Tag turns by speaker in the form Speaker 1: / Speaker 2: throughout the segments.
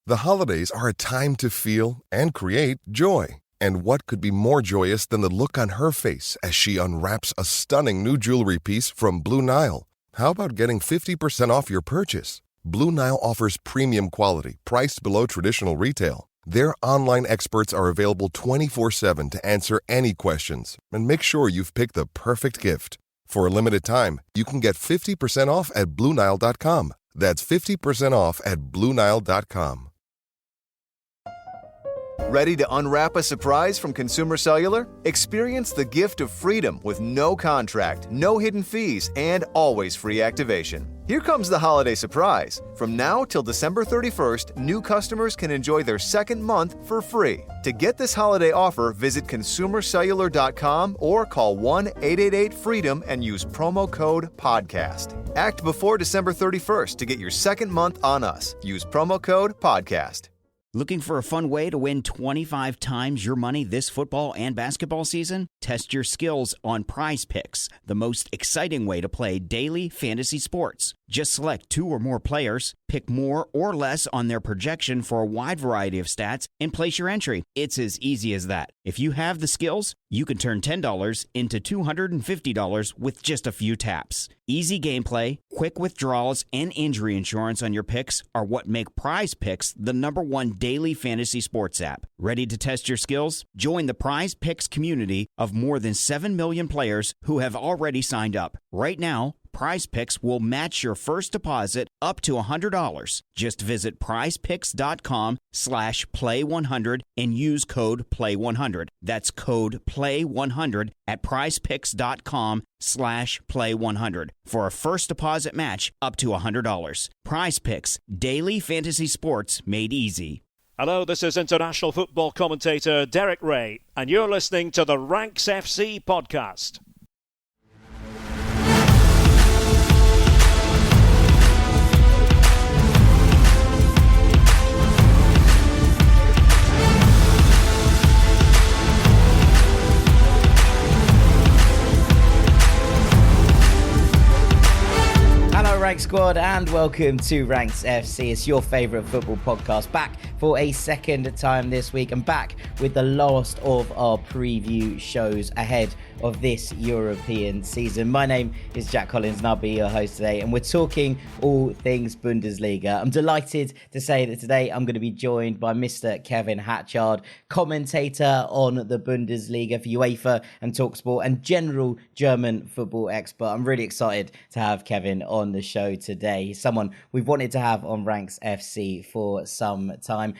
Speaker 1: The holidays are a time to feel and create joy. And what could be more joyous than the look on her face as she unwraps a stunning new jewelry piece from Blue Nile? How about getting 50% off your purchase? Blue Nile offers premium quality, priced below traditional retail. Their online experts are available 24/7 to answer any questions and make sure you've picked the perfect gift. For a limited time, you can get 50% off at BlueNile.com. That's 50% off at BlueNile.com.
Speaker 2: Ready to unwrap a surprise from Consumer Cellular? Experience the gift of freedom with no contract, no hidden fees, and always free activation. Here comes the holiday surprise. From now till December 31st, new customers can enjoy their second month for free. To get this holiday offer, visit consumercellular.com or call 1-888-FREEDOM and use promo code PODCAST. Act before December 31st to get your second month on us. Use promo code PODCAST.
Speaker 3: Looking for a fun way to win 25 times your money this football and basketball season? Test your skills on Prize Picks, the most exciting way to play daily fantasy sports. Just select 2 or more players, pick more or less on their projection for a wide variety of stats, and place your entry. It's as easy as that. If you have the skills, you can turn $10 into $250 with just a few taps. Easy gameplay, quick withdrawals, and injury insurance on your picks are what make Prize Picks the #1 daily fantasy sports app. Ready to test your skills? Join the Prize Picks community of more than 7 million players who have already signed up. Right now, Prize Picks will match your first deposit up to $100. Just visit prizepicks.com/play100 and use code PLAY100. That's code PLAY100 at prizepicks.com/play100 for a first deposit match up to $100. Prize Picks, daily fantasy sports made easy.
Speaker 4: Hello, this is international football commentator Derek Ray, and you're listening to the Ranks FC podcast.
Speaker 5: Ranks Squad, and welcome to Ranks FC. It's your favourite football podcast, back for a second time this week and back with the last of our preview shows ahead of this European season. My name is Jack Collins and I'll be your host today, and we're talking all things Bundesliga. I'm delighted to say that today I'm going to be joined by Mr. Kevin Hatchard, commentator on the Bundesliga for UEFA and TalkSport and general German football expert. I'm really excited to have Kevin on the show today. He's someone we've wanted to have on Ranks FC for some time.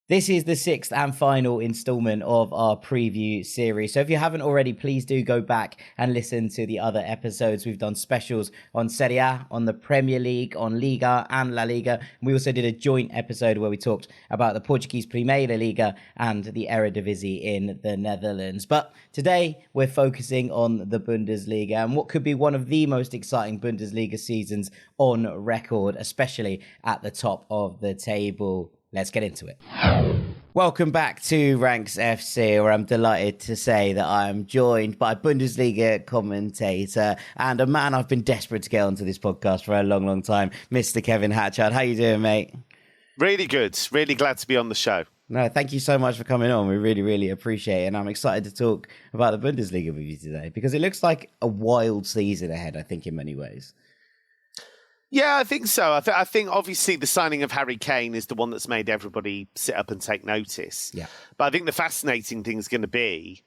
Speaker 5: This is the 6th and final instalment of our preview series. So if you haven't already, please do go back and listen to the other episodes. We've done specials on Serie A, on the Premier League, on Liga and La Liga. We also did a joint episode where we talked about the Portuguese Primeira Liga and the Eredivisie in the Netherlands. But today we're focusing on the Bundesliga and what could be one of the most exciting Bundesliga seasons on record, especially at the top of the table. Let's get into it. Welcome back to Ranks FC, where I'm delighted to say that I'm joined by Bundesliga commentator and a man I've been desperate to get onto this podcast for a long, long time, Mr. Kevin Hatchard. How you doing, mate?
Speaker 6: Really good. Really glad to be on the show.
Speaker 5: No, thank you so much for coming on. We really, really appreciate it. And I'm excited to talk about the Bundesliga with you today because it looks like a wild season ahead, I think, in many ways.
Speaker 6: Yeah, I think so. I think obviously the signing of Harry Kane is the one that's made everybody sit up and take notice.
Speaker 5: Yeah.
Speaker 6: But I think the fascinating thing is going to be,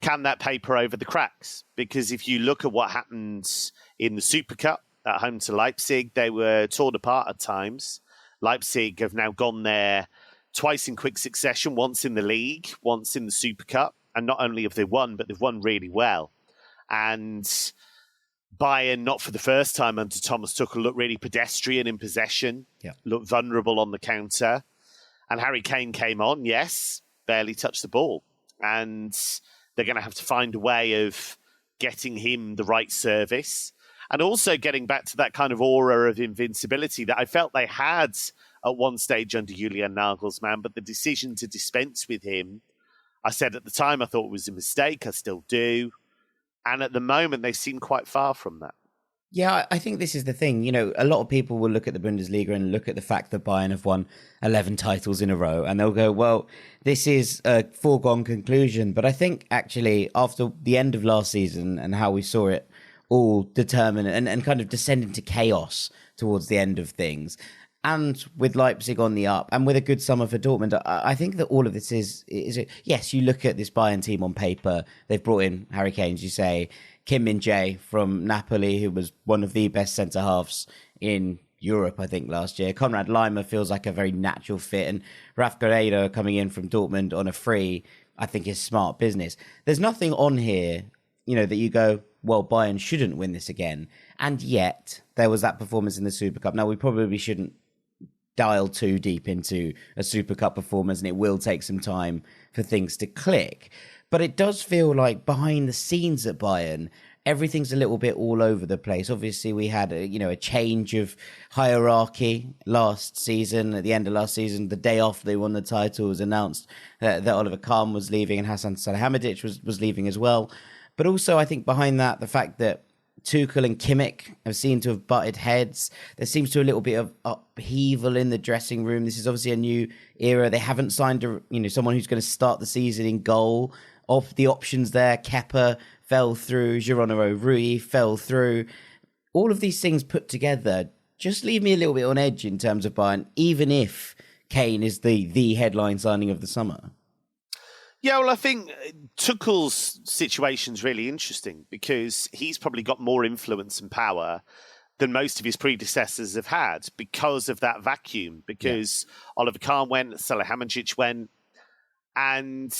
Speaker 6: can that paper over the cracks? Because if you look at what happened in the Supercup at home to Leipzig, they were torn apart at times. Leipzig have now gone there twice in quick succession, once in the league, once in the Supercup. And not only have they won, but they've won really well. And Bayern, not for the first time under Thomas Tuchel, looked really pedestrian in possession, looked vulnerable on the counter. And Harry Kane came on, yes, barely touched the ball. And they're going to have to find a way of getting him the right service and also getting back to that kind of aura of invincibility that I felt they had at one stage under Julian Nagelsmann. But the decision to dispense with him, I said at the time I thought it was a mistake. I still do. And at the moment, they seem quite far from that.
Speaker 5: Yeah, I think this is the thing. You know, a lot of people will look at the Bundesliga and look at the fact that Bayern have won 11 titles in a row, and they'll go, well, this is a foregone conclusion. But I think actually after the end of last season and how we saw it all determine and kind of descend into chaos towards the end of things, and with Leipzig on the up and with a good summer for Dortmund, I think that all of this is yes, you look at this Bayern team on paper, they've brought in Harry Kane, as you say, Kim Min-jae from Napoli, who was one of the best centre-halves in Europe, I think, last year. Konrad Laimer feels like a very natural fit. And Raf Guerreiro coming in from Dortmund on a free, I think is smart business. There's nothing on here, you know, that you go, well, Bayern shouldn't win this again. And yet, there was that performance in the Super Cup. Now, we probably shouldn't dial too deep into a Super Cup performance, and it will take some time for things to click. But it does feel like behind the scenes at Bayern, everything's a little bit all over the place. Obviously, we had a change of hierarchy last season. At the end of last season, the day after they won the title, it was announced that Oliver Kahn was leaving and Hasan Salihamidzic was leaving as well. But also, I think behind that, the fact that Tuchel and Kimmich have seemed to have butted heads. There seems to be a little bit of upheaval in the dressing room. This is obviously a new era. They haven't signed someone who's going to start the season in goal. Of the options there, Kepa fell through, Geronimo Rui fell through. All of these things put together just leave me a little bit on edge in terms of Bayern, even if Kane is the headline signing of the summer.
Speaker 6: Yeah, well, I think Tuchel's situation's really interesting because he's probably got more influence and power than most of his predecessors have had because of that vacuum, because Oliver Kahn went, Salihamidzic went, and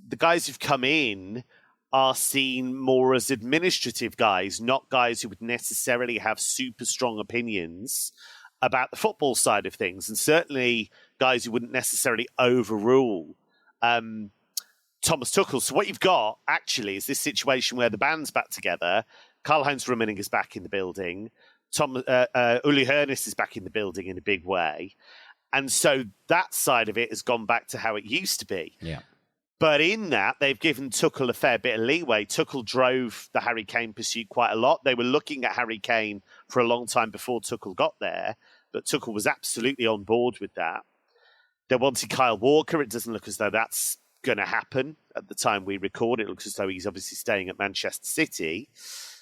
Speaker 6: the guys who've come in are seen more as administrative guys, not guys who would necessarily have super strong opinions about the football side of things, and certainly guys who wouldn't necessarily overrule Thomas Tuchel. So what you've got, actually, is this situation where the band's back together. Karl-Heinz Rummenigge is back in the building. Uli Hoeneß is back in the building in a big way. And so that side of it has gone back to how it used to be.
Speaker 5: Yeah.
Speaker 6: But in that, they've given Tuchel a fair bit of leeway. Tuchel drove the Harry Kane pursuit quite a lot. They were looking at Harry Kane for a long time before Tuchel got there, but Tuchel was absolutely on board with that. They wanted Kyle Walker. It doesn't look as though that's going to happen at the time we record. It looks as though he's obviously staying at Manchester City.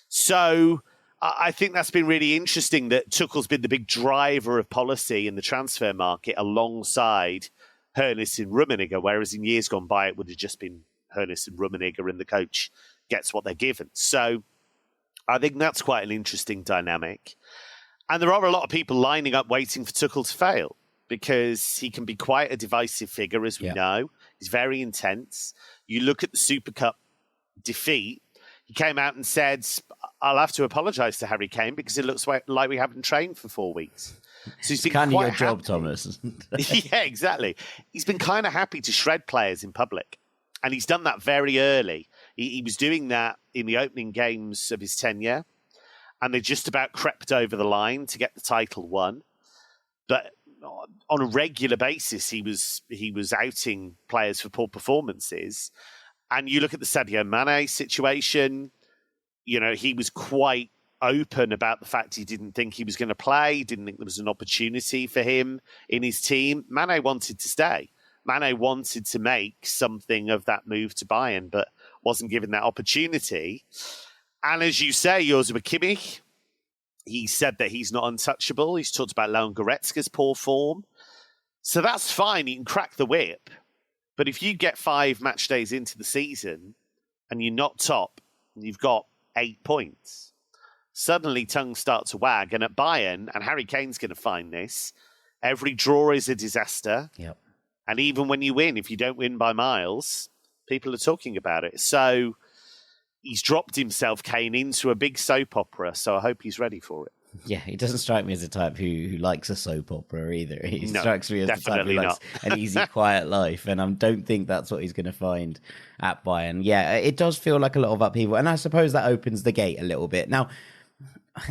Speaker 6: So I think that's been really interesting that Tuchel's been the big driver of policy in the transfer market alongside Hoeneß and Rummenigge, whereas in years gone by, it would have just been Hoeneß and Rummenigge and the coach gets what they're given. So I think that's quite an interesting dynamic. And there are a lot of people lining up waiting for Tuchel to fail because he can be quite a divisive figure, as we know. He's very intense. You look at the Super Cup defeat, he came out and said, I'll have to apologise to Harry Kane because it looks like we haven't trained for 4 weeks. So he's been
Speaker 5: kind of your
Speaker 6: happy.
Speaker 5: job, Thomas.
Speaker 6: Yeah, exactly. He's been kind of happy to shred players in public. And he's done that very early. He was doing that in the opening games of his tenure. And they just about crept over the line to get the title won. But on a regular basis, he was outing players for poor performances. And you look at the Sadio Mane situation, he was quite open about the fact he didn't think he was going to play, didn't think there was an opportunity for him in his team. Mane wanted to stay. Mane wanted to make something of that move to Bayern, but wasn't given that opportunity. And as you say, Joshua Kimmich, he said that he's not untouchable. He's talked about Leon Goretzka's poor form. So that's fine. You can crack the whip. But if you get 5 match days into the season and you're not top and you've got 8 points, suddenly tongues start to wag. And at Bayern, and Harry Kane's going to find this, every draw is a disaster.
Speaker 5: Yep.
Speaker 6: And even when you win, if you don't win by miles, people are talking about it. So he's dropped himself, Kane, into a big soap opera. So I hope he's ready for it.
Speaker 5: Yeah, he doesn't strike me as a type who likes a soap opera either. He strikes me as the type who likes an easy, quiet life. And I don't think that's what he's going to find at Bayern. Yeah, it does feel like a lot of upheaval. And I suppose that opens the gate a little bit. Now,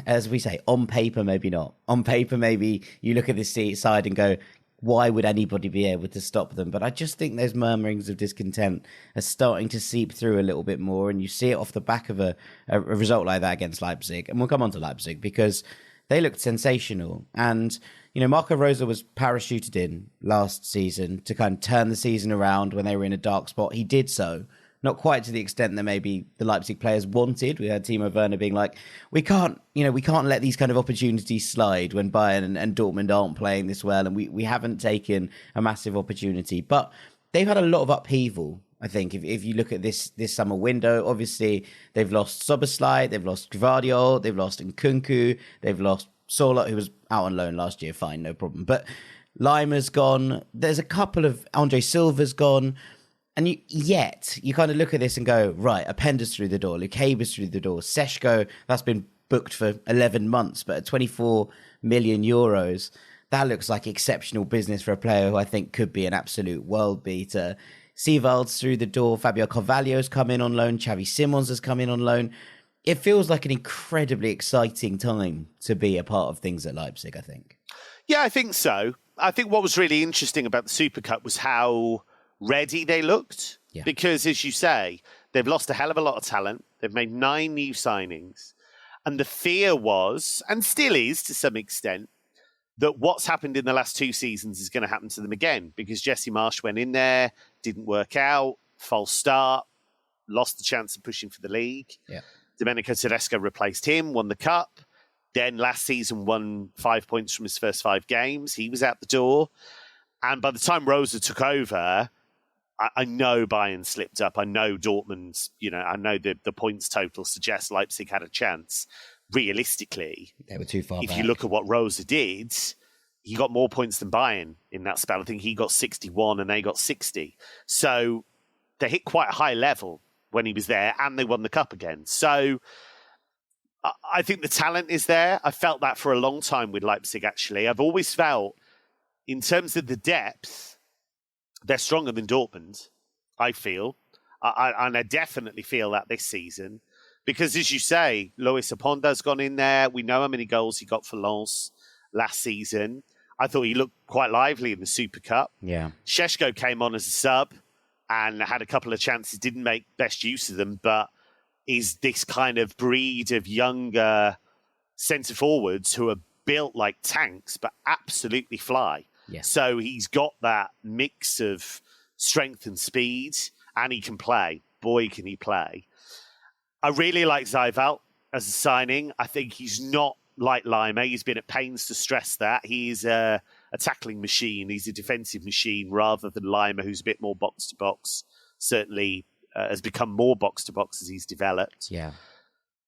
Speaker 5: as we say, on paper, maybe not. On paper, maybe you look at this side and go, why would anybody be able to stop them? But I just think those murmurings of discontent are starting to seep through a little bit more, and you see it off the back of a result like that against Leipzig. And we'll come on to Leipzig because they looked sensational. And, Marco Rose was parachuted in last season to kind of turn the season around when they were in a dark spot. He did so. Not quite to the extent that maybe the Leipzig players wanted. We heard Timo Werner being like, we can't let these kind of opportunities slide when Bayern and Dortmund aren't playing this well, and we haven't taken a massive opportunity. But they've had a lot of upheaval, I think, if you look at this summer window. Obviously, they've lost Soboslai, they've lost Gvardiol, they've lost Nkunku, they've lost Sola, who was out on loan last year, fine, no problem. But Lima's gone, there's a couple of, Andre Silva's gone. And yet, you kind of look at this and go, right, Apenda's through the door, Lukaba's through the door, Seshko, that's been booked for 11 months, but at 24 million euros, that looks like exceptional business for a player who I think could be an absolute world beater. Sivald's through the door, Fabio Carvalho's come in on loan, Xavi Simons has come in on loan. It feels like an incredibly exciting time to be a part of things at Leipzig, I think.
Speaker 6: Yeah, I think so. I think what was really interesting about the Super Cup was how ready they looked. Yeah. Because, as you say, they've lost a hell of a lot of talent. They've made 9 new signings. And the fear was, and still is to some extent, that what's happened in the last 2 seasons is going to happen to them again. Because Jesse Marsch went in there, didn't work out, false start, lost the chance of pushing for the league. Yeah. Domenico Tedesco replaced him, won the cup. Then last season won 5 points from his first 5 games. He was out the door. And by the time Rosa took over, I know Bayern slipped up. I know Dortmund, I know the points total suggests Leipzig had a chance. Realistically,
Speaker 5: they were too far
Speaker 6: if
Speaker 5: back.
Speaker 6: You look at what Rosa did, he got more points than Bayern in that spell. I think he got 61 and they got 60. So they hit quite a high level when he was there, and they won the cup again. So I think the talent is there. I felt that for a long time with Leipzig, actually. I've always felt, in terms of the depth, they're stronger than Dortmund, I feel. And I definitely feel that this season. Because, as you say, Lois Aponda's gone in there. We know how many goals he got for Lens last season. I thought he looked quite lively in the Super Cup.
Speaker 5: Yeah.
Speaker 6: Šeško came on as a sub and had a couple of chances, didn't make best use of them, but is this kind of breed of younger centre forwards who are built like tanks, but absolutely fly. Yeah. So he's got that mix of strength and speed, and he can play. Boy, can he play. I really like Zijveld as a signing. I think he's not like Lima. He's been at pains to stress that. He's a tackling machine. He's a defensive machine rather than Lima, who's a bit more box-to-box. Certainly has become more box-to-box as he's developed.
Speaker 5: Yeah.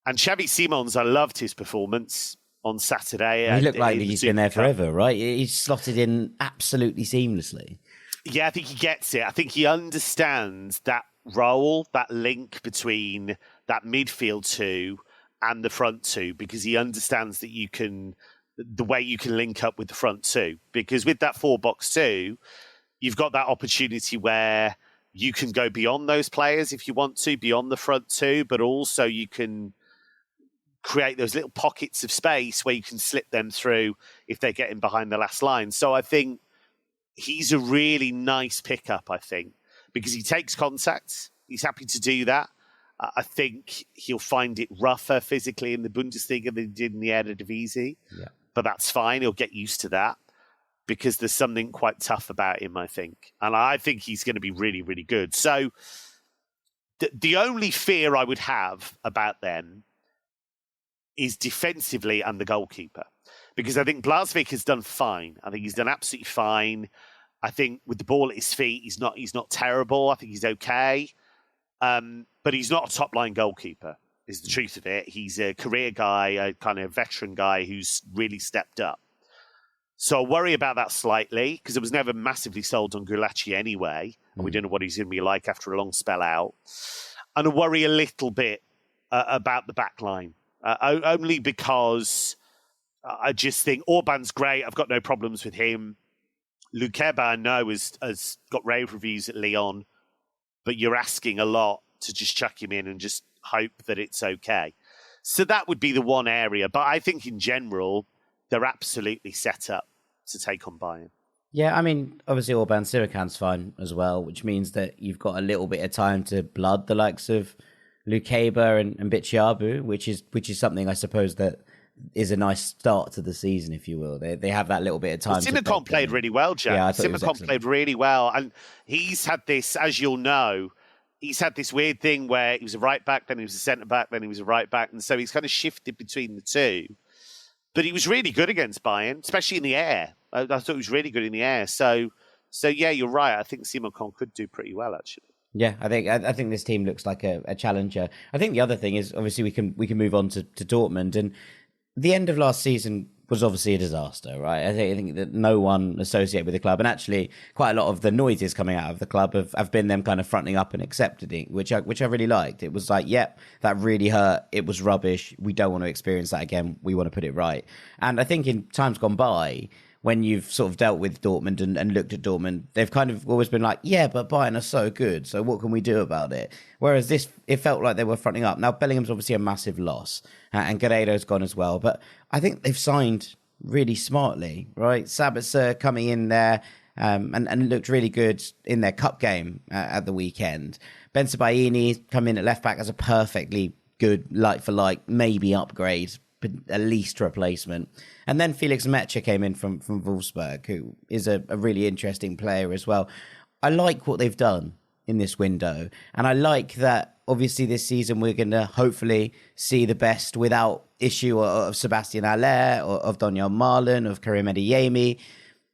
Speaker 6: And Xavi Simons, I loved his performance on Saturday.
Speaker 5: He looked like he's been there forever, right? He's slotted in absolutely seamlessly.
Speaker 6: Yeah, I think he gets it. I think he understands that role, that link between that midfield 2 and the front 2, because he understands that the way you can link up with the front 2. Because with that 4-box-2, you've got that opportunity where you can go beyond those players if you want to, beyond the front 2, but also you can create those little pockets of space where you can slip them through if they get in behind the last line. So I think he's a really nice pickup, I think, because he takes contact. He's happy to do that. I think he'll find it rougher physically in the Bundesliga than he did in the Eredivisie. Yeah. But that's fine. He'll get used to that because there's something quite tough about him, I think. And I think he's going to be really, really good. So the only fear I would have about them is defensively and the goalkeeper. Because I think Blasvik has done fine. I think he's done absolutely fine. I think with the ball at his feet, he's not terrible. I think he's okay. But he's not a top-line goalkeeper, is the truth of it. He's a career guy, a kind of veteran guy who's really stepped up. So I worry about that slightly, because it was never massively sold on Gulacsi anyway, and we don't know what he's going to be like after a long spell out. And I worry a little bit about the back line, only because I just think Orban's great. I've got no problems with him. Lukeba, I know, has got rave reviews at Lyon, but you're asking a lot to just chuck him in and just hope that it's okay. So that would be the one area. But I think in general, they're absolutely set up to take on Bayern.
Speaker 5: Yeah, I mean, obviously Orban Sirikan's fine as well, which means that you've got a little bit of time to blood the likes of Lukeba and Bichiabu, which is something I suppose that is a nice start to the season, if you will. They have that little bit of time.
Speaker 6: Simicon played really well, Jack.
Speaker 5: Yeah,
Speaker 6: Simicon played really well. And he's had this, as you'll know, he's had this weird thing where he was a right back, then he was a centre back, then he was a right back. And so he's kind of shifted between the two. But he was really good against Bayern, especially in the air. I thought he was really good in the air. So yeah, you're right. I think Simicon could do pretty well, actually.
Speaker 5: Yeah, I think this team looks like a challenger. I think the other thing is obviously we can move on to Dortmund, and the end of last season was obviously a disaster, right? I think that no one associated with the club, and actually quite a lot of the noises coming out of the club have been them kind of fronting up and accepting it, which I really liked. It was like, yep, that really hurt. It was rubbish. We don't want to experience that again. We want to put it right. And I think in times gone by, when you've sort of dealt with Dortmund and looked at Dortmund, they've kind of always been like, yeah, but Bayern are so good, so what can we do about it? Whereas this, it felt like they were fronting up. Now, Bellingham's obviously a massive loss, and Guerreiro's gone as well, but I think they've signed really smartly, right? Sabitzer coming in there and looked really good in their cup game at the weekend. Bensebaini come in at left-back as a perfectly good, like-for-like, maybe upgrade, but at least replacement. And then Felix Metscher came in from Wolfsburg, who is a really interesting player as well. I like what they've done in this window. And I like that, obviously, this season we're going to hopefully see the best without issue of Sebastian Haller, or of Donyell Malen, of Karim Adeyemi.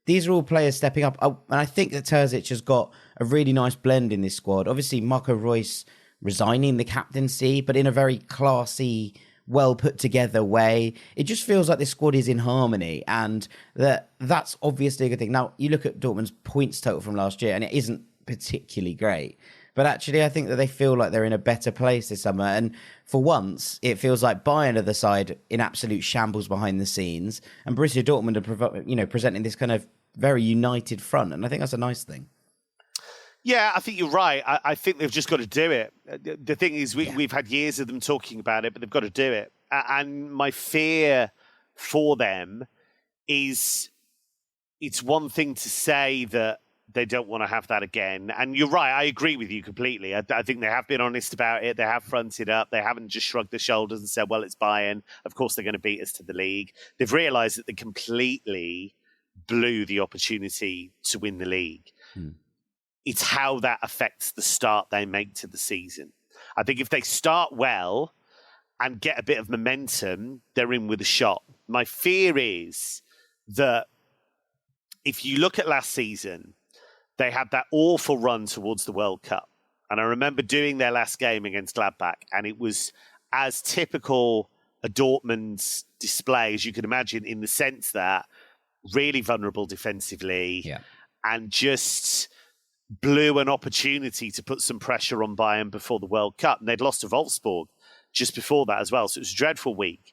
Speaker 5: These are all players stepping up. And I think that Terzic has got a really nice blend in this squad. Obviously, Marco Reus resigning the captaincy, but in a very classy, well put together way. It just feels like this squad is in harmony, and that's obviously a good thing. Now, you look at Dortmund's points total from last year, and it isn't particularly great. But actually, I think that they feel like they're in a better place this summer. And for once, it feels like Bayern are the side in absolute shambles behind the scenes, and Borussia Dortmund are presenting this kind of very united front. And I think that's a nice thing.
Speaker 6: Yeah, I think you're right. I think they've just got to do it. The thing is, we've had years of them talking about it, but they've got to do it. And my fear for them is, it's one thing to say that they don't want to have that again. And you're right. I agree with you completely. I think they have been honest about it. They have fronted up. They haven't just shrugged their shoulders and said, well, it's Bayern. Of course, they're going to beat us to the league. They've realised that they completely blew the opportunity to win the league. It's how that affects the start they make to the season. I think if they start well and get a bit of momentum, they're in with a shot. My fear is that if you look at last season, they had that awful run towards the World Cup. And I remember doing their last game against Gladbach, and it was as typical a Dortmund display as you can imagine, in the sense that really vulnerable defensively and just blew an opportunity to put some pressure on Bayern before the World Cup. And they'd lost to Wolfsburg just before that as well. So it was a dreadful week.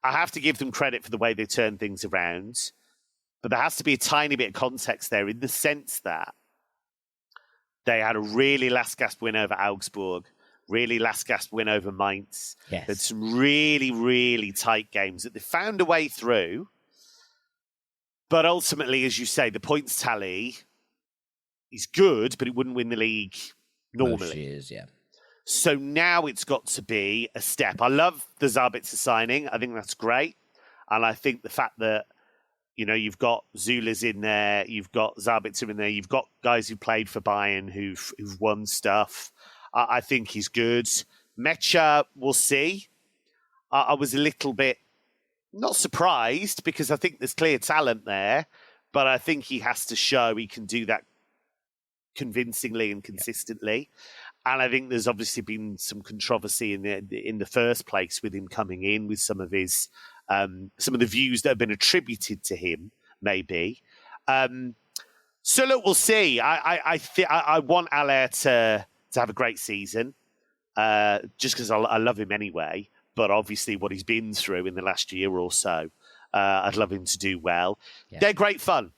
Speaker 6: I have to give them credit for the way they turned things around. But there has to be a tiny bit of context there, in the sense that they had a really last-gasp win over Augsburg, really last-gasp win over Mainz.
Speaker 5: Yes.
Speaker 6: They had some really, really tight games that they found a way through. But ultimately, as you say, the points tally is good, but it wouldn't win the league normally.
Speaker 5: Most years, yeah.
Speaker 6: So now it's got to be a step. I love the Sabitzer signing. I think that's great. And I think the fact that, you know, you've got Zula's in there, you've got Sabitzer in there, you've got guys who played for Bayern who've won stuff. I think he's good. Metscher, we'll see. I was a little bit not surprised, because I think there's clear talent there, but I think he has to show he can do that convincingly and consistently. And I think there's obviously been some controversy in the first place with him coming in, with some of his some of the views that have been attributed to him, maybe. So look, we'll see. I want Haller to have a great season, just because I love him anyway. But obviously, what he's been through in the last year or so, I'd love him to do well. Yeah. They're great fun.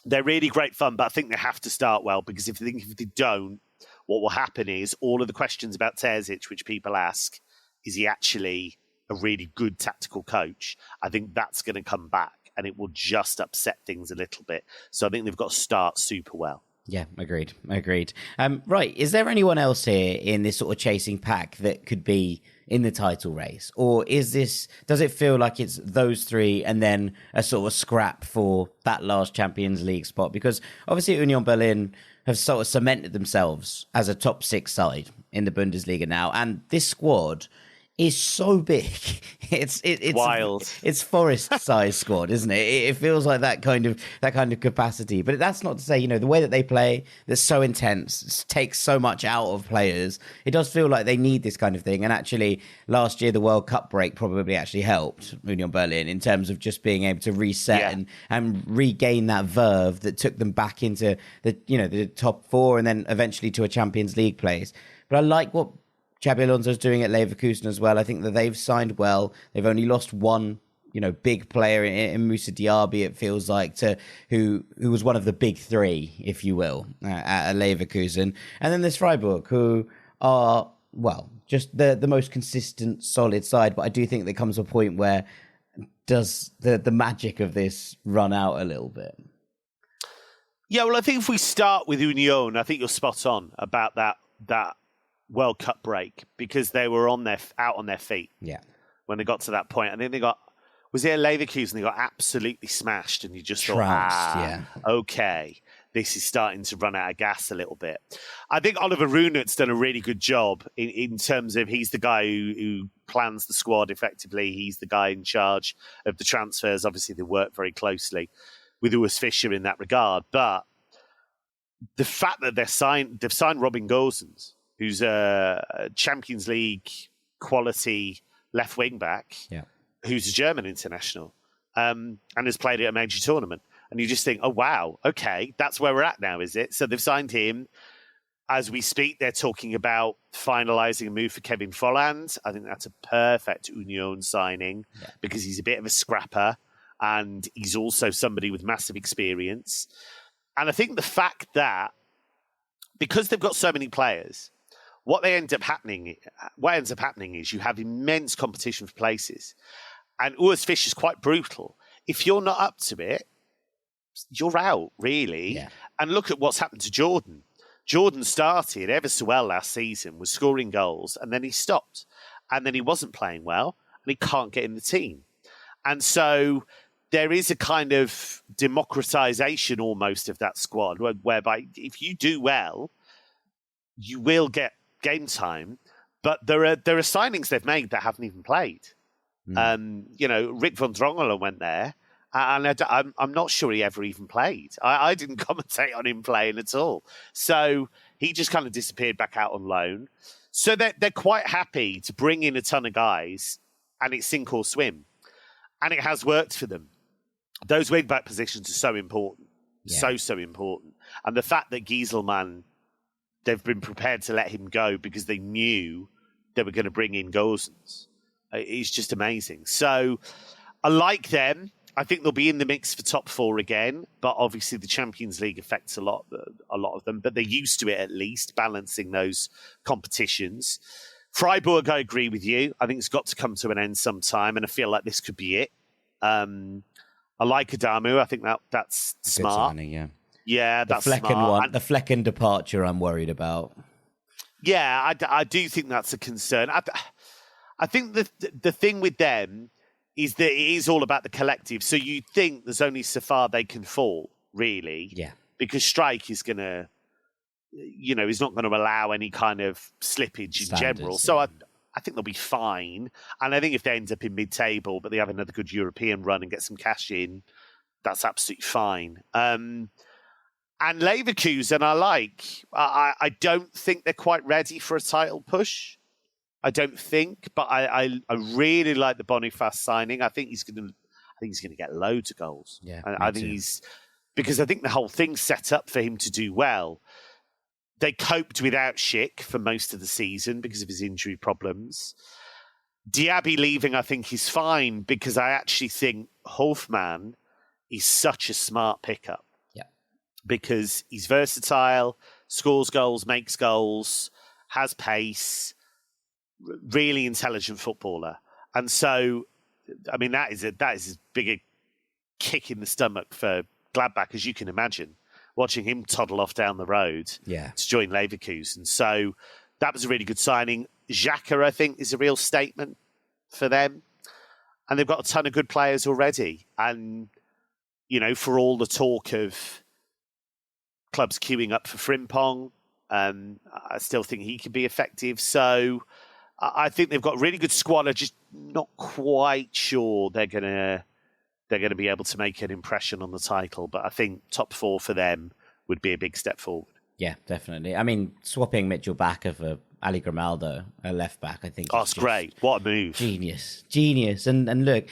Speaker 6: They're really great fun, but I think they have to start well, because if they don't, what will happen is all of the questions about Terzic, which people ask, is he actually a really good tactical coach? I think that's going to come back. and it will just upset things a little bit. So I think they've got to start super well.
Speaker 5: Yeah, agreed. Right, is there anyone else here in this sort of chasing pack that could be in the title race? Or does it feel like it's those three and then a sort of scrap for that last Champions League spot? Because obviously Union Berlin have sort of cemented themselves as a top 6 side in the Bundesliga now. And this squad is so big. It's
Speaker 6: wild.
Speaker 5: It's Forest-sized squad, isn't it? It feels like that kind of capacity. But that's not to say, the way that they play, that's so intense, takes so much out of players. It does feel like they need this kind of thing. And actually, last year, the World Cup break probably actually helped Union Berlin in terms of just being able to reset and regain that verve that took them back into the top 4 and then eventually to a Champions League place. But I like what Xabi Alonso's doing at Leverkusen as well. I think that they've signed well. They've only lost one, big player in Moussa Diaby, it feels like, who was one of the big 3, if you will, at Leverkusen. And then there's Freiburg, who are, just the most consistent, solid side. But I do think there comes a point where does the magic of this run out a little bit?
Speaker 6: Yeah, well, I think if we start with Union, I think you're spot on about that World Cup break, because they were out on their feet when they got to that point. I think was it Leverkusen? They got absolutely smashed, and you just thought, okay, this is starting to run out of gas a little bit. I think Oliver Runert's done a really good job in terms of he's the guy who plans the squad effectively. He's the guy in charge of the transfers. Obviously, they work very closely with Urs Fischer in that regard. But the fact that they've signed Robin Gosens, who's a Champions League quality left wing back, who's a German international, and has played at a major tournament. And you just think, oh, wow, okay, that's where we're at now, is it? So they've signed him. As we speak, they're talking about finalising a move for Kevin Volland. I think that's a perfect Union signing because he's a bit of a scrapper and he's also somebody with massive experience. And I think the fact that because they've got so many players, what ends up happening is you have immense competition for places. And Urs Fischer's quite brutal. If you're not up to it, you're out, really. Yeah. And look at what's happened to Jordan. Jordan started ever so well last season, was scoring goals, and then he stopped. And then he wasn't playing well, and he can't get in the team. And so there is a kind of democratization almost of that squad, whereby if you do well, you will get game time, but there are signings they've made that haven't even played. Rick van Drongelen went there, and I'm not sure he ever even played. I didn't commentate on him playing at all. So he just kind of disappeared back out on loan. So they're quite happy to bring in a ton of guys, and it's sink or swim. And it has worked for them. Those wing-back positions are so important. So important. And the fact that Gieselman, they've been prepared to let him go because they knew they were going to bring in Gosens. It's just amazing. So I like them. I think they'll be in the mix for top 4 again, but obviously the Champions League affects a lot of them, but they're used to it at least, balancing those competitions. Freiburg, I agree with you. I think it's got to come to an end sometime, and I feel like this could be it. I like Adamu. I think that's smart.
Speaker 5: Signing,
Speaker 6: Yeah, that's
Speaker 5: the Flecken
Speaker 6: smart.
Speaker 5: one, the Flecken departure, I'm worried about.
Speaker 6: Yeah, I do think that's a concern. I think the thing with them is that it is all about the collective. So you think there's only so far they can fall, really.
Speaker 5: Yeah.
Speaker 6: Because Streich is going to, he's not going to allow any kind of slippage in general. So I think they'll be fine. And I think if they end up in mid-table, but they have another good European run and get some cash in, that's absolutely fine. And Leverkusen, I don't think they're quite ready for a title push. I don't think, but I really like the Boniface signing. I think he's going to get loads of goals.
Speaker 5: Yeah,
Speaker 6: I think because I think the whole thing's set up for him to do well. They coped without Schick for most of the season because of his injury problems. Diaby leaving, I think, is fine because I actually think Hofmann is such a smart pickup.
Speaker 5: Yeah,
Speaker 6: because he's versatile, scores goals, makes goals, has pace. Really intelligent footballer. And so, I mean, that is as big a kick in the stomach for Gladbach, as you can imagine, watching him toddle off down the road to join Leverkusen. So that was a really good signing. Xhaka, I think, is a real statement for them. And they've got a ton of good players already. And, for all the talk of clubs queuing up for Frimpong, I still think he can be effective. So I think they've got a really good squad. I'm just not quite sure they're going to be able to make an impression on the title. But I think top 4 for them would be a big step forward.
Speaker 5: Yeah, definitely. I mean, swapping Mitchell Bakker for Ali Grimaldo, a left back, I think.
Speaker 6: Oh, it's great. What a move.
Speaker 5: Genius. And look,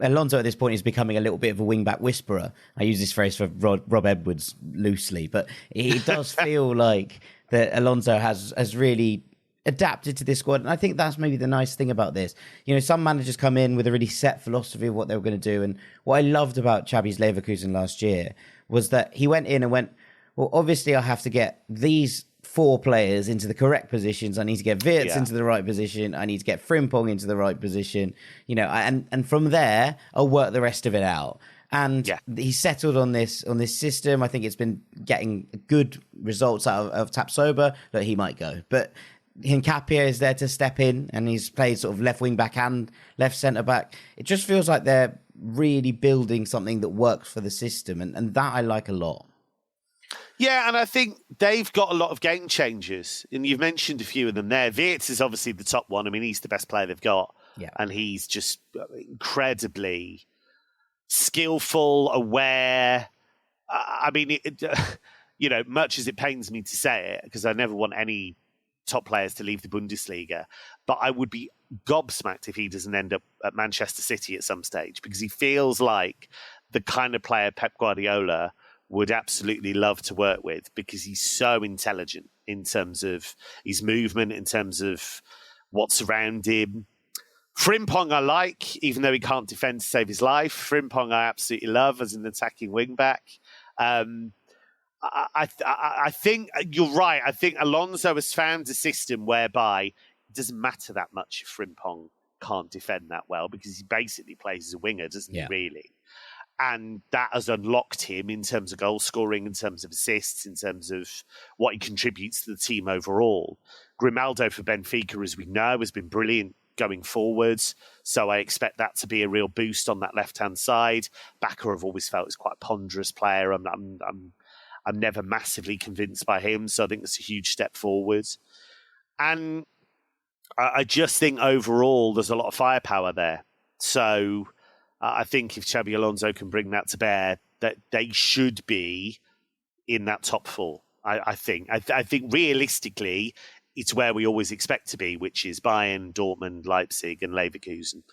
Speaker 5: Alonso at this point is becoming a little bit of a wing-back whisperer. I use this phrase for Rob Edwards loosely, but it does feel like that Alonso has really adapted to this squad. And I think that's maybe the nice thing about this. Some managers come in with a really set philosophy of what they were going to do. And what I loved about Xabi's Leverkusen last year was that he went in and went, well, obviously I have to get these 4 players into the correct positions. I need to get Wirtz into the right position. I need to get Frimpong into the right position. And from there, I'll work the rest of it out. And he settled on this system. I think it's been getting good results out of Tapsoba, that he might go. But Hincapie is there to step in, and he's played sort of left wing back and left centre back. It just feels like they're really building something that works for the system, and that I like a lot.
Speaker 6: Yeah, and I think they've got a lot of game changers, and you've mentioned a few of them there. Wirtz is obviously the top one. I mean, he's the best player they've got, and he's just incredibly skillful, aware. I mean, much as it pains me to say it, because I never want any top players to leave the Bundesliga, but I would be gobsmacked if he doesn't end up at Manchester City at some stage, because he feels like the kind of player Pep Guardiola would absolutely love to work with, because he's so intelligent in terms of his movement, in terms of what's around him. Frimpong I like, even though he can't defend to save his life. Frimpong I absolutely love as an attacking wing-back. I think you're right. I think Alonso has found a system whereby it doesn't matter that much if Frimpong can't defend that well, because he basically plays as a winger, doesn't he, really? And that has unlocked him in terms of goal scoring, in terms of assists, in terms of what he contributes to the team overall. Grimaldo for Benfica, as we know, has been brilliant going forwards. So I expect that to be a real boost on that left-hand side. Bakker, I've always felt, is quite a ponderous player. I'm never massively convinced by him. So I think it's a huge step forward. And I just think overall there's a lot of firepower there. So I think if Xabi Alonso can bring that to bear, that they should be in that top 4. I think realistically, it's where we always expect to be, which is Bayern, Dortmund, Leipzig, and Leverkusen.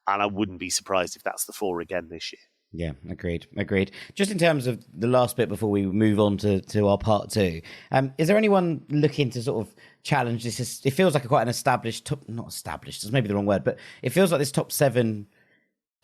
Speaker 6: And I wouldn't be surprised if that's the 4 again this year.
Speaker 5: Yeah, agreed. Just in terms of the last bit before we move on to our part 2, is there anyone looking to sort of challenge this? It feels like quite an established, not established, that's maybe the wrong word, but it feels like this top 7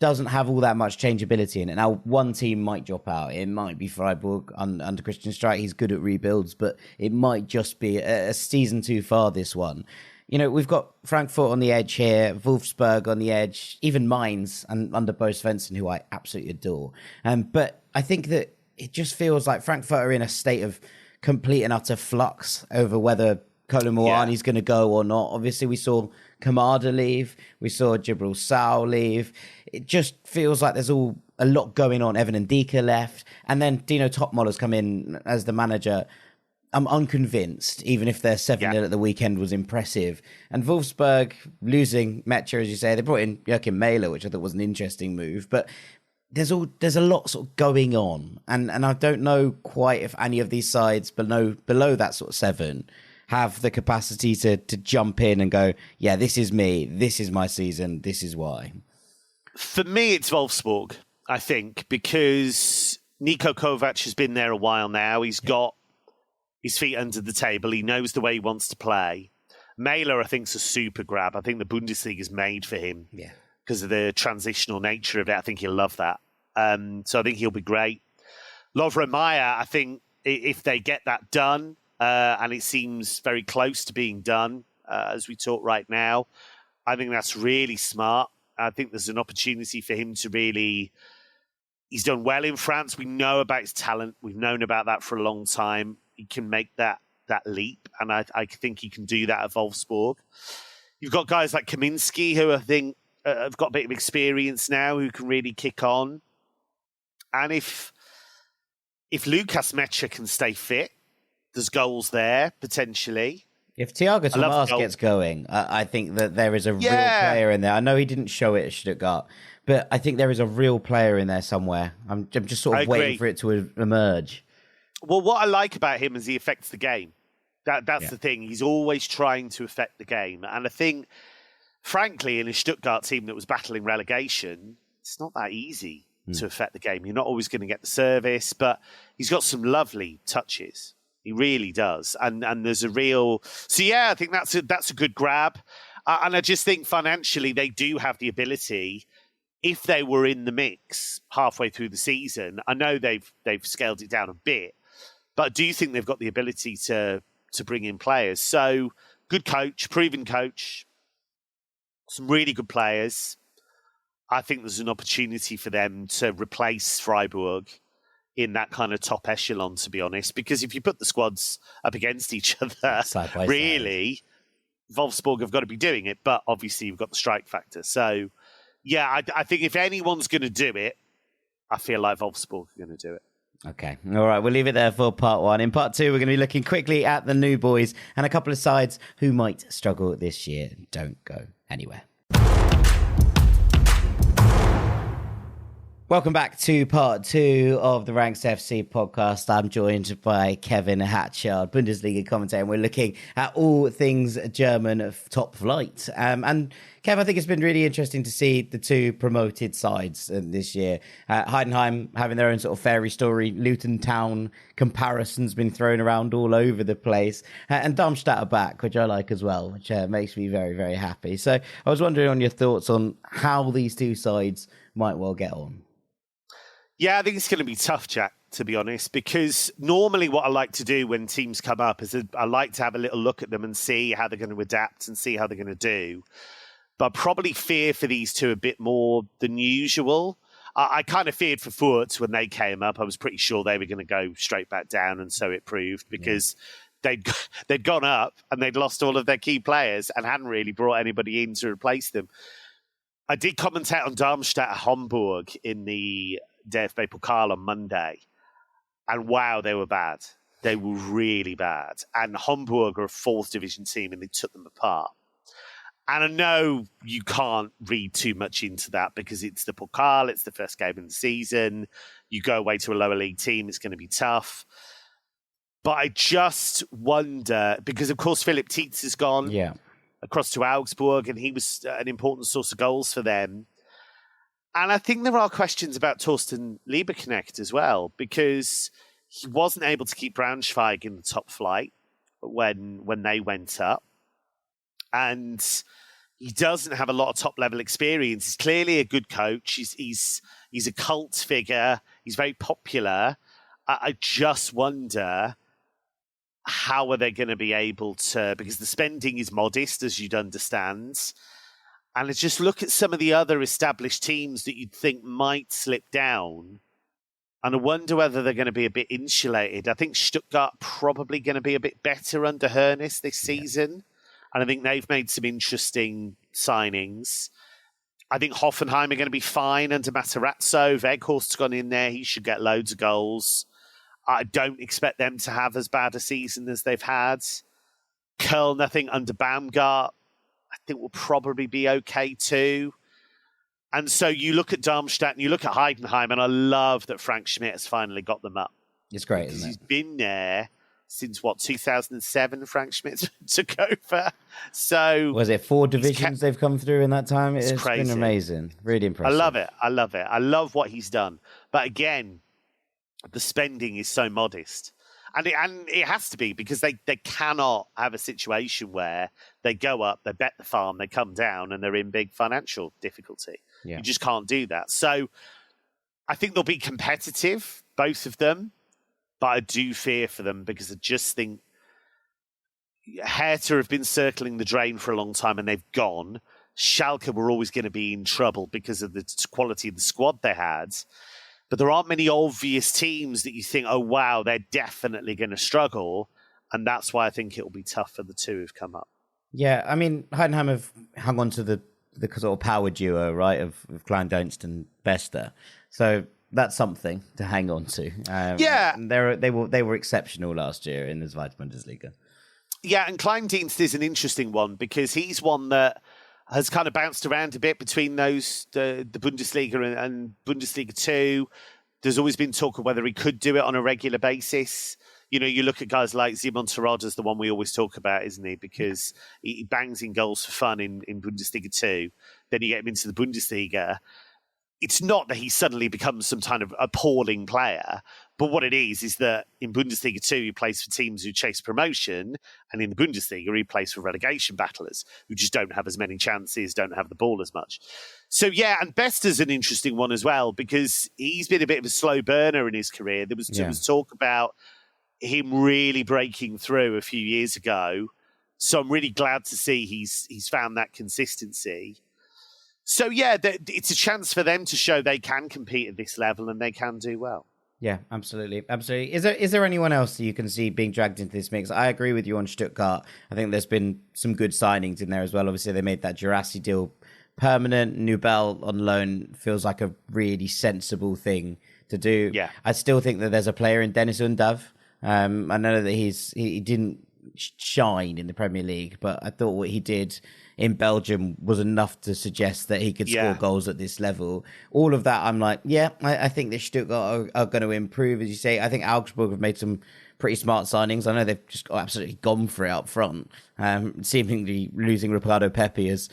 Speaker 5: doesn't have all that much changeability in it. Now, one team might drop out. It might be Freiburg under Christian Streich. He's good at rebuilds, but it might just be a season too far, this one. We've got Frankfurt on the edge here, Wolfsburg on the edge, even Mainz and under Bo Svensson, who I absolutely adore. But I think that it just feels like Frankfurt are in a state of complete and utter flux over whether Kolo Muani's going to go or not. Obviously, we saw Kamada leave. We saw Jibril Sow leave. It just feels like there's a lot going on. Evan Ndika left. And then Dino Topmoller's come in as the manager. I'm unconvinced, even if their 7-0 at the weekend was impressive. And Wolfsburg losing Mecha, as you say, they brought in Joachim Mailer, which I thought was an interesting move. But there's a lot sort of going on. And I don't know quite if any of these sides below that sort of 7 have the capacity to jump in and go, yeah, this is me, this is my season, this is why.
Speaker 6: For me, it's Wolfsburg, I think, because Niko Kovac has been there a while now. He's got his feet under the table. He knows the way he wants to play. Mailer, I think, is a super grab. I think the Bundesliga is made for him because of the transitional nature of it. I think he'll love that. So I think he'll be great. Lovro Mayer, I think if they get that done, and it seems very close to being done as we talk right now, I think that's really smart. I think there's an opportunity for him to really He's done well in France. We know about his talent. We've known about that for a long time. He can make that leap, and I think he can do that at Wolfsburg. You've got guys like Kaminski, who I think have got a bit of experience now, who can really kick on. And if Lucas Mecha can stay fit, there's goals there, potentially.
Speaker 5: If Thiago Tomas gets going, I think that there is a real player in there. I know he didn't show it at Stuttgart, but I think there is a real player in there somewhere. I'm just sort of waiting for it to emerge.
Speaker 6: Well, what I like about him is he affects the game. That's the thing. He's always trying to affect the game. And I think, frankly, in a Stuttgart team that was battling relegation, it's not that easy to affect the game. You're not always going to get the service, but he's got some lovely touches. He really does. And there's a real... So, yeah, I think that's a good grab. And I just think financially they do have the ability, if they were in the mix halfway through the season. I know they've scaled it down a bit, but I do think they've got the ability to bring in players. So, good coach, proven coach, some really good players. I think there's an opportunity for them to replace Freiburg in that kind of top echelon, to be honest, because if you put the squads up against each other, really, Wolfsburg have got to be doing it, but obviously you've got the strike factor. So, yeah, I think if anyone's going to do it, I feel like Wolfsburg are going to do it.
Speaker 5: Okay. All right. We'll leave it there for part one. In part two, we're going to be looking quickly at the new boys and a couple of sides who might struggle this year. Don't go anywhere. Welcome back to part two of the Ranks FC podcast. I'm joined by Kevin Hatchard, Bundesliga commentator, and we're looking at all things German top flight. And Kev, I think it's been really interesting to see the two promoted sides this year. Heidenheim having their own sort of fairy story. Luton Town comparisons been thrown around all over the place. And Darmstadt are back, which I like as well, which makes me very, very happy. So I was wondering on your thoughts on how these two sides might well get on.
Speaker 6: Yeah, I think it's going to be tough, Jack, to be honest, because normally what I like to do when teams come up is I like to have a little look at them and see how they're going to adapt and see how they're going to do. But probably fear for these two a bit more than usual. I kind of feared for Furt when they came up. I was pretty sure they were going to go straight back down, and so it proved, because they'd gone up and they'd lost all of their key players and hadn't really brought anybody in to replace them. I did commentate on Darmstadt at Hamburg in the DFB-Pokal on Monday, and wow, they were bad. They were really bad. And Hamburg are a fourth division team, and they took them apart. And I know you can't read too much into that because it's the Pokal, it's the first game of the season. You go away to a lower league team, it's going to be tough. But I just wonder, because of course Philipp Tietz is gone across to Augsburg, and he was an important source of goals for them. And I think there are questions about Thorsten Lieberknecht as well, because he wasn't able to keep Braunschweig in the top flight when they went up. And he doesn't have a lot of top-level experience. He's clearly a good coach. He's a cult figure. He's very popular. I just wonder, how are they going to be able to... Because the spending is modest, as you'd understand. And let's just look at some of the other established teams that you'd think might slip down. And I wonder whether they're going to be a bit insulated. I think Stuttgart probably going to be a bit better under Hoeneß this season. And I think they've made some interesting signings. I think Hoffenheim are going to be fine under Matarazzo. Weghorst's gone in there. He should get loads of goals. I don't expect them to have as bad a season as they've had. Köln, I think, under Baumgart, I think will probably be okay too. And so you look at Darmstadt and you look at Heidenheim, and I love that Frank Schmidt has finally got them up.
Speaker 5: It's great, isn't it?
Speaker 6: He's been there since, 2007 Frank Schmidt took over. So
Speaker 5: was it 4 divisions they've come through in that time? It's
Speaker 6: crazy.
Speaker 5: Been amazing. Really impressive.
Speaker 6: I love it. I love what he's done. But again, the spending is so modest. And it has to be, because they cannot have a situation where they go up, they bet the farm, they come down, and they're in big financial difficulty. Yeah. You just can't do that. So I think they'll be competitive, both of them, but I do fear for them, because I just think Hertha have been circling the drain for a long time and they've gone. Schalke were always going to be in trouble because of the quality of the squad they had. But there aren't many obvious teams that you think, oh, wow, they're definitely going to struggle. And that's why I think it'll be tough for the two who've come up.
Speaker 5: Yeah, I mean, Heidenheim have hung on to the sort of power duo, right, of Klein Donst and Bester. So that's something to hang on to. They were exceptional last year in the Zweite Bundesliga.
Speaker 6: Yeah, and Klein Donst is an interesting one because he's one that has kind of bounced around a bit between the Bundesliga and Bundesliga 2. There's always been talk of whether he could do it on a regular basis. You know, you look at guys like Simon Terodde as the one we always talk about, isn't he? Because he bangs in goals for fun in Bundesliga 2. Then you get him into the Bundesliga. It's not that he suddenly becomes some kind of appalling player, but what it is that in Bundesliga 2, he plays for teams who chase promotion, and in the Bundesliga, he plays for relegation battlers who just don't have as many chances, don't have the ball as much. So, yeah, and Bester's an interesting one as well, because he's been a bit of a slow burner in his career. There was talk about him really breaking through a few years ago. So I'm really glad to see he's found that consistency. So, yeah, it's a chance for them to show they can compete at this level and they can do well.
Speaker 5: Yeah, absolutely. Absolutely. Is there anyone else that you can see being dragged into this mix? I agree with you on Stuttgart. I think there's been some good signings in there as well. Obviously, they made that Girassi deal permanent. Nubel on loan feels like a really sensible thing to do.
Speaker 6: Yeah.
Speaker 5: I still think that there's a player in Dennis Undav. I know that he didn't shine in the Premier League, but I thought what he did in Belgium was enough to suggest that he could score goals at this level. All of that, I'm like, I think that Stuttgart are going to improve, as you say. I think Augsburg have made some pretty smart signings. I know they've just absolutely gone for it up front. Seemingly losing Ricardo Pepi has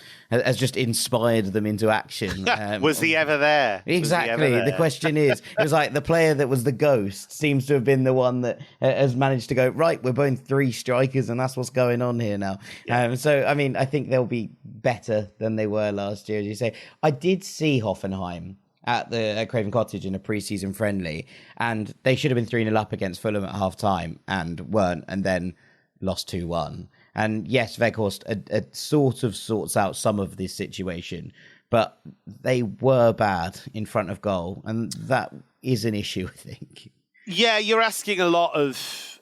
Speaker 5: just inspired them into action.
Speaker 6: Was he ever there?
Speaker 5: Exactly. The question is, it was like the player that was the ghost seems to have been the one that has managed to go, right, we're both three strikers and that's what's going on here now. Yeah. So, I mean, I think they'll be better than they were last year, as you say. I did see Hoffenheim at Craven Cottage in a pre-season friendly, and they should have been 3-0 up against Fulham at half-time and weren't, and then lost 2-1. And yes, Weghorst sort of sorts out some of this situation, but they were bad in front of goal, and that is an issue, I think.
Speaker 6: Yeah, you're asking a lot of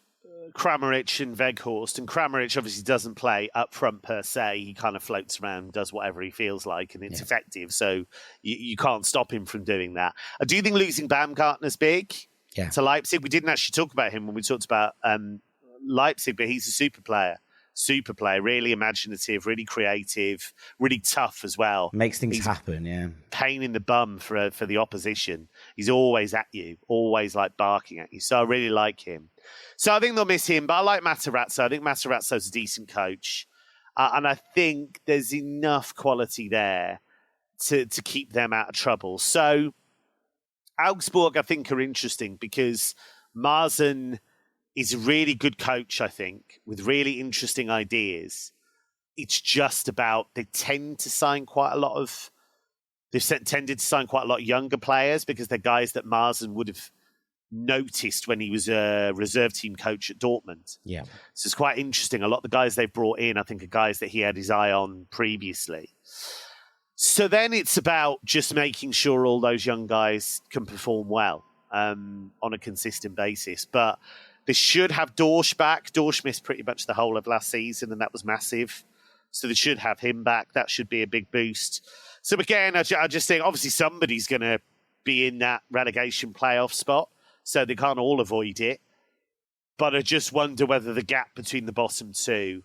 Speaker 6: Kramaric and Weghorst, and Kramaric obviously doesn't play up front per se. He kind of floats around, does whatever he feels like, and it's effective. So you can't stop him from doing that. I do think losing Baumgartner's big to Leipzig. We didn't actually talk about him when we talked about Leipzig, but he's a super player, really imaginative, really creative, really tough as well.
Speaker 5: Makes things happen, yeah.
Speaker 6: Pain in the bum for the opposition. He's always at you, always like barking at you. So I really like him. So I think they'll miss him, but I like Matarazzo. I think Matarazzo's a decent coach. And I think there's enough quality there to keep them out of trouble. So Augsburg, I think, are interesting because Marzen is a really good coach, I think, with really interesting ideas. It's just about they've tended to sign quite a lot of younger players because they're guys that Marzen would have noticed when he was a reserve team coach at Dortmund.
Speaker 5: Yeah.
Speaker 6: So it's quite interesting. A lot of the guys they've brought in, I think, are guys that he had his eye on previously. So then it's about just making sure all those young guys can perform well on a consistent basis. But they should have Dorsch back. Dorsch missed pretty much the whole of last season, and that was massive. So they should have him back. That should be a big boost. So again, I just think obviously somebody's going to be in that relegation playoff spot, so they can't all avoid it. But I just wonder whether the gap between the bottom two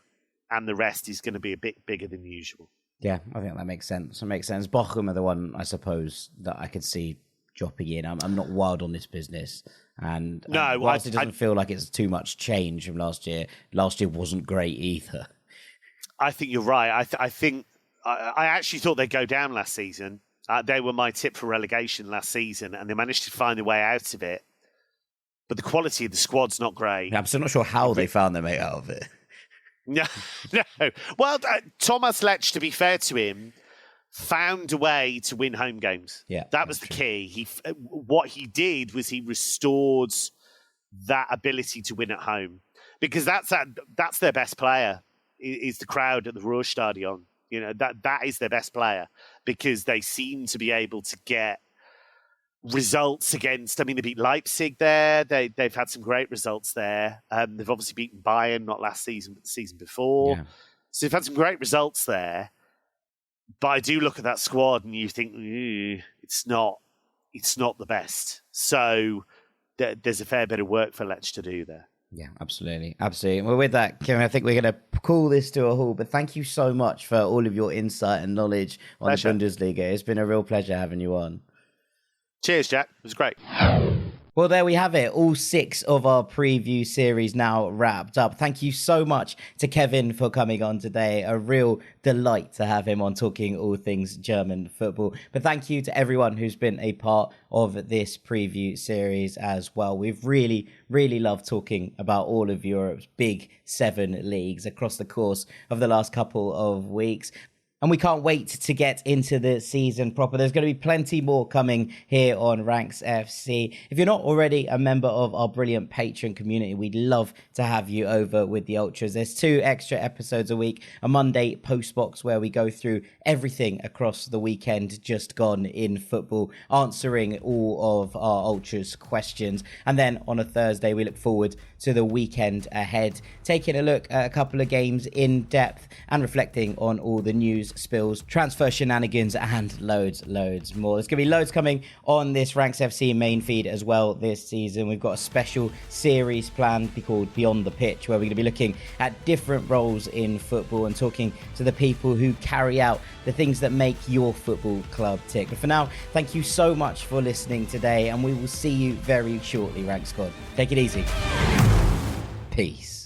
Speaker 6: and the rest is going to be a bit bigger than usual.
Speaker 5: Yeah, I think that makes sense. It makes sense. Bochum are the one, I suppose, that I could see dropping in. I'm not wild on this business. And whilst it doesn't feel like it's too much change from last year wasn't great either.
Speaker 6: I think you're right. I actually thought they'd go down last season. They were my tip for relegation last season, and they managed to find a way out of it. But the quality of the squad's not great.
Speaker 5: I'm still not sure how they found their way out of it.
Speaker 6: No. Well, Thomas Lech, to be fair to him, found a way to win home games.
Speaker 5: Yeah,
Speaker 6: that was the key. What he did was he restored that ability to win at home, because that's their best player. Is the crowd at the Ruhrstadion. You know, that is their best player, because they seem to be able to get results against, I mean, they beat Leipzig there. They've had some great results there. They've obviously beaten Bayern, not last season, but the season before. Yeah. So they've had some great results there. But I do look at that squad and you think, it's not the best. So there's a fair bit of work for Lech to do there.
Speaker 5: Yeah, absolutely. Well, with that, Kevin, I think we're going to call this to a halt. But thank you so much for all of your insight and knowledge on the Bundesliga. It's been a real pleasure having you on.
Speaker 6: Cheers, Jack. It was great.
Speaker 5: Well, there we have it. All 6 of our preview series now wrapped up. Thank you so much to Kevin for coming on today. A real delight to have him on talking all things German football. But thank you to everyone who's been a part of this preview series as well. We've really, really loved talking about all of Europe's big 7 leagues across the course of the last couple of weeks. And we can't wait to get into the season proper. There's going to be plenty more coming here on Ranks FC. If you're not already a member of our brilliant Patreon community, we'd love to have you over with the Ultras. There's 2 extra episodes a week, a Monday postbox where we go through everything across the weekend just gone in football, answering all of our Ultras questions. And then on a Thursday, we look forward to the weekend ahead, taking a look at a couple of games in depth and reflecting on all the news, spills, transfer shenanigans, and loads more. There's going to be loads coming on this Ranks FC main feed as well this season. We've got a special series planned called Beyond the Pitch, where we're going to be looking at different roles in football and talking to the people who carry out the things that make your football club tick. But for now, thank you so much for listening today, and we will see you very shortly, Rank Squad. Take it easy. Peace.